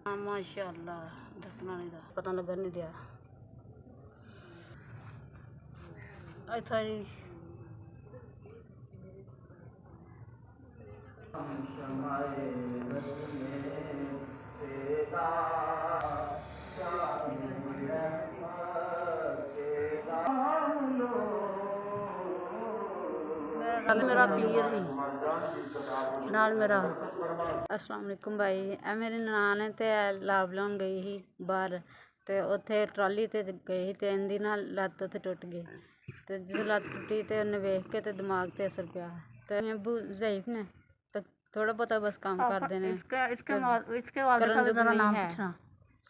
माशाअल्लाह दसना नहीं था पता लगन नहीं दिया इतना जी मेरा पीर ही नाल मेरा अस्सलाम वालेकुम भाई ए मेरी ननान है ते लाभ लाउन गई ही बाहर ते उत्थे ट्राली ते गई ते इंदी ना लत्त उत्थे टुट गई ते जो लत्त टुटी ते उन्हें वेख के ते दिमाग ते असर पिया ते अबू ज़ईफ ने तो थोड़ा बहुता बस काम कर देने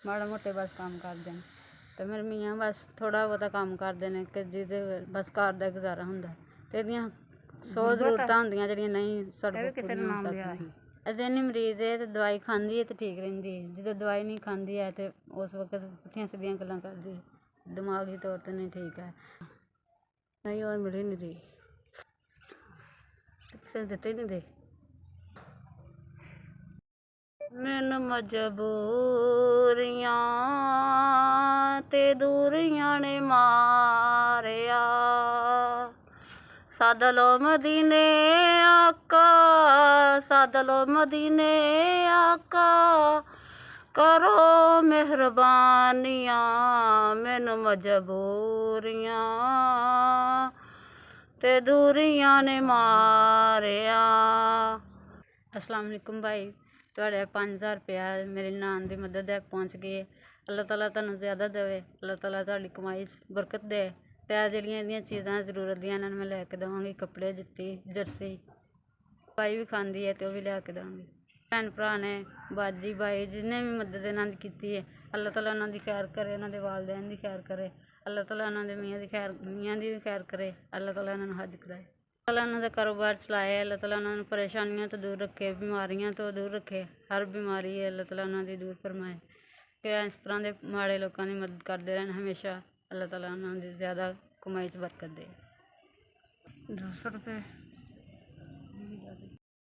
माड़ा मोटे बस काम कर देने ते मेरे मियाँ बस थोड़ा बहुता काम कर देने कि जिहदे बस घर दा गुजारा हुंदा ते इहदियां 100 जरूरतां हुंदियां जेहड़ियां नहीं साढ़े कोल पूरियां हो सकदियां अजे नहीं मरीज है तो दवाई खांदी है तो ठीक रहिंदी है जो दवाई नहीं खांदी है तो उस वक्त पुट्ठियां सीधियां गल्लां करदी दिमागी तौर ते नहीं ठीक है नहीं और मिली नहीं दी किसी दित्ते नहीं दे मैनू मजबूरियां ते दूरियां ने मारिया सदलो मदीने आका सदलो मदीने आका करो मेहरबानियां मैनू मजबूरियां ते दूरियां ने मारिया। अस्सलाम वालेकुम भाई तुहाड़े 5000 रुपया मेरी नान की मदद है पहुँच गई है अल्लाह ताला तुहानू ज़्यादा देवे अल्लाह ताला तुहाडी कमाई बरकत दे ते जिहड़ियां इहदियां चीज़ां जरूरत दियां इन्हां नूं मैं लैके देवांगी कपड़े जुत्ती जर्सी भाई भी खांदी है तो भी लैके देवांगी भैन भरा ने बाजी भाई जिन्हें भी मदद इन्हां दी कीती है अल्लाह ताला उन्हां दी खैर करे उन्हां दे वालदैन दी खैर करे अल्लाह ताला उन्हां दे मियाँ दी भी खैर करे अल्लाह ताला उन्हां नूं हज कराए अल्लाह उन्हां दा कारोबार चलाए अल्लाह ताला उन्हां नूं परेशानियों तो दूर रखे बीमारियों तो दूर रखे हर बीमारी है अल्लाह ताला उन्हां दी दूर फरमाए कि इस तरह के माड़े लोगों की मदद करते रहन हमेशा अल्लाह ताला उन्हां दी ज़्यादा कमाई च बरकत दे। 200 रुपये